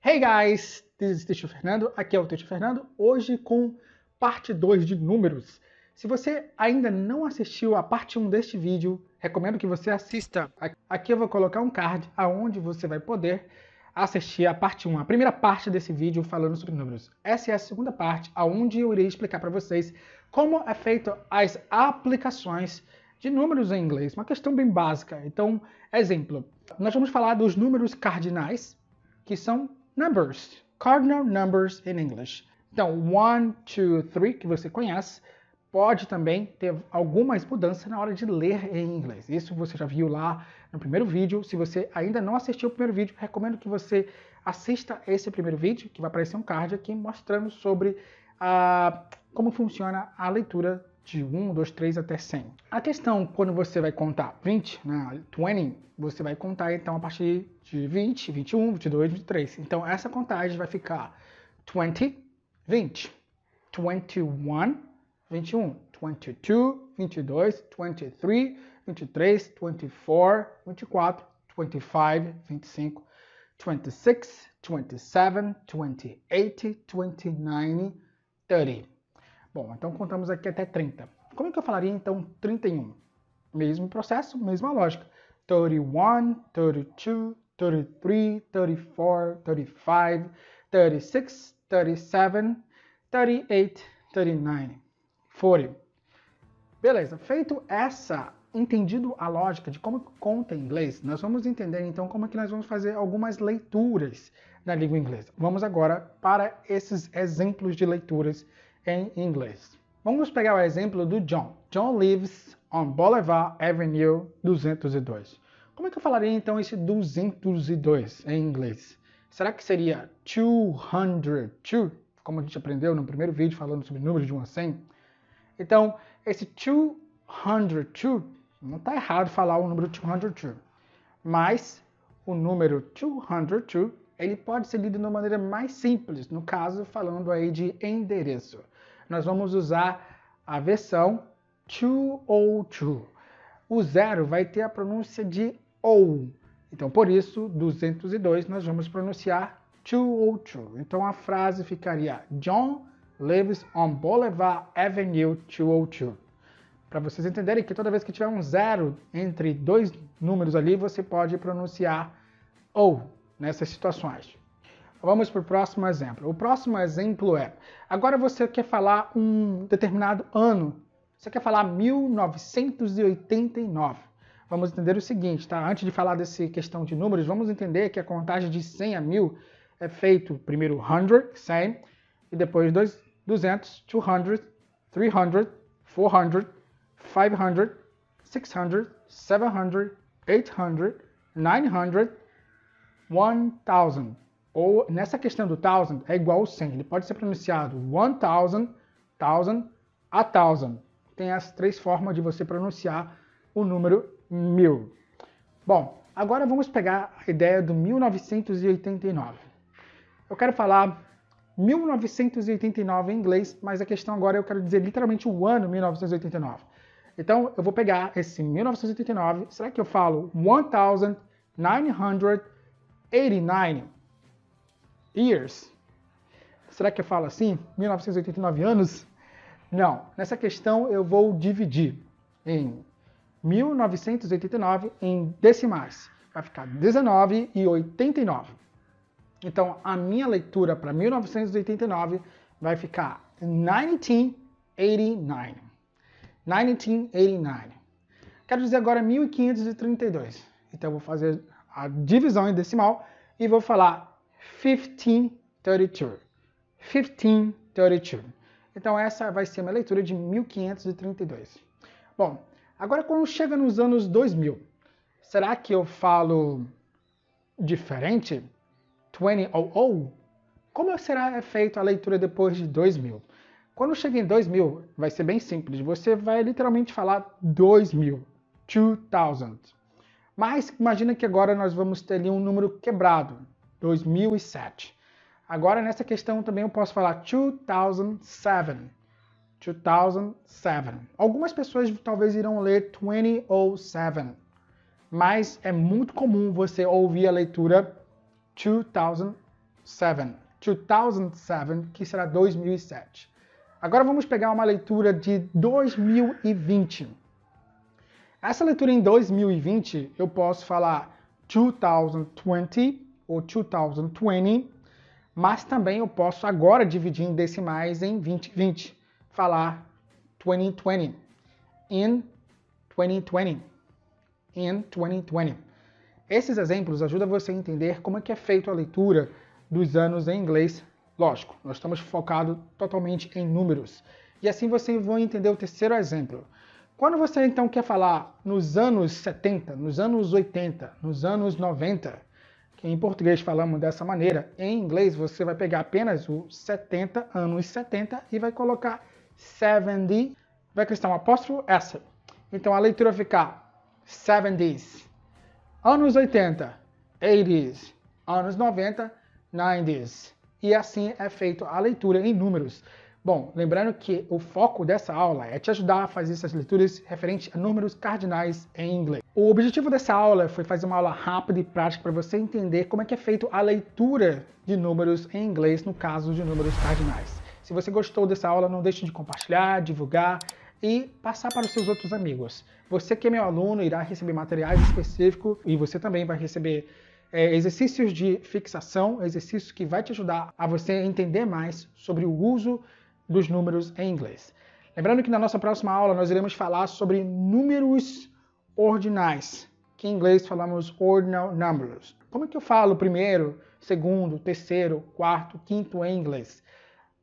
Hey guys, this is Teacher Fernando, aqui é o Teacher Fernando, hoje com parte 2 de números. Se você ainda não assistiu a parte 1 deste vídeo, recomendo que você assista. Aqui eu vou colocar um card onde você vai poder assistir a parte 1, a primeira parte desse vídeo falando sobre números. Essa é a segunda parte, onde eu irei explicar para vocês como é feito as aplicações de números em inglês, uma questão bem básica. Então, exemplo, nós vamos falar dos números cardinais, que são numbers, cardinal numbers in English. Então, 1, 2, 3, que você conhece, pode também ter algumas mudanças na hora de ler em inglês. Isso você já viu lá no primeiro vídeo. Se você ainda não assistiu o primeiro vídeo, recomendo que você assista esse primeiro vídeo, que vai aparecer um card aqui mostrando sobre como funciona a leitura de 1, 2, 3 até 100. A questão, quando você vai contar 20, né, 20, você vai contar então a partir de 20, 21, 22, 23. Então essa contagem vai ficar 20, 20, 21, 21, 22, 22, 23, 23, 24, 24, 25, 25, 26, 27, 28, 29, 30. Bom, então contamos aqui até 30. Como é que eu falaria então 31? Mesmo processo, mesma lógica. 31, 32, 33, 34, 35, 36, 37, 38, 39, 40. Beleza, feito entendido a lógica de como conta em inglês, nós vamos entender então como é que nós vamos fazer algumas leituras na língua inglesa. Vamos agora para esses exemplos de leituras em inglês. Vamos pegar o exemplo do John. John lives on Boulevard Avenue 202. Como é que eu falaria então esse 202 em inglês? Será que seria 202, como a gente aprendeu no primeiro vídeo falando sobre números de 1 a 100? Então, esse 202, não está errado falar o número 202, mas o número 202, ele pode ser lido de uma maneira mais simples, no caso, falando aí de endereço. Nós vamos usar a versão 202. O zero vai ter a pronúncia de OU. Então, por isso, 202 nós vamos pronunciar 202. Então, a frase ficaria John lives on Boulevard Avenue 202. Para vocês entenderem que toda vez que tiver um zero entre dois números ali, você pode pronunciar OU nessas situações. Vamos para o próximo exemplo. O próximo exemplo é, agora você quer falar um determinado ano. Você quer falar 1989. Vamos entender o seguinte, tá? Antes de falar dessa questão de números, vamos entender que a contagem de 100 a 1000 é feito primeiro 100, 100, e depois 200, 200, 300, 400, 500, 600, 700, 800, 900, 1000. Ou nessa questão do 1000 é igual ao 100. Ele pode ser pronunciado 1000, 1000, 1000. Tem as três formas de você pronunciar o número 1000. Bom, agora vamos pegar a ideia do 1989. Eu quero falar 1989 em inglês, mas a questão agora eu quero dizer literalmente o ano 1989. Então eu vou pegar esse 1989, será que eu falo 1989 years? Será que eu falo assim? 1989 anos? Não. Nessa questão eu vou dividir em 1989 em decimais. Vai ficar 19 e 89. Então a minha leitura para 1989 vai ficar 1989. 1989. Quero dizer agora 1532. Então eu vou fazer a divisão em decimal e vou falar 1532. 1532. Então essa vai ser uma leitura de 1532. Bom, agora quando chega nos anos 2000, será que eu falo diferente? 2000? Como será feita a leitura depois de 2000? Quando chega em 2000, vai ser bem simples. Você vai literalmente falar 2000. 2000. Mas imagina que agora nós vamos ter ali um número quebrado. 2007. Agora nessa questão também eu posso falar 2007. 2007. Algumas pessoas talvez irão ler 2007. Mas é muito comum você ouvir a leitura 2007. 2007, que será 2007. Agora vamos pegar uma leitura de 2020. Essa leitura em 2020, eu posso falar 2020 ou 2020, mas também eu posso agora dividir em decimais em 2020, falar 2020, in 2020, in 2020. Esses exemplos ajudam você a entender como é que é feita a leitura dos anos em inglês. Lógico, nós estamos focados totalmente em números. E assim você vai entender o terceiro exemplo. Quando você então quer falar nos anos 70, nos anos 80, nos anos 90, que em português falamos dessa maneira, em inglês você vai pegar apenas o 70, anos 70, e vai colocar 70, vai acrescentar um apóstrofo S. Então a leitura vai ficar 70s, anos 80, 80s, anos 90, 90s. E assim é feita a leitura em números. Bom, lembrando que o foco dessa aula é te ajudar a fazer essas leituras referentes a números cardinais em inglês. O objetivo dessa aula foi fazer uma aula rápida e prática para você entender como é que é feita a leitura de números em inglês no caso de números cardinais. Se você gostou dessa aula, não deixe de compartilhar, divulgar e passar para os seus outros amigos. Você que é meu aluno irá receber materiais específicos e você também vai receber exercícios de fixação, exercícios que vai te ajudar a você entender mais sobre o uso dos números em inglês. Lembrando que na nossa próxima aula nós iremos falar sobre números ordinais, que em inglês falamos ordinal numbers. Como é que eu falo primeiro, segundo, terceiro, quarto, quinto em inglês?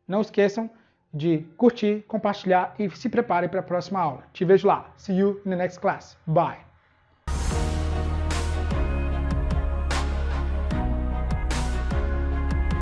Não esqueçam de curtir, compartilhar e se prepare para a próxima aula. Te vejo lá. See you in the next class. Bye.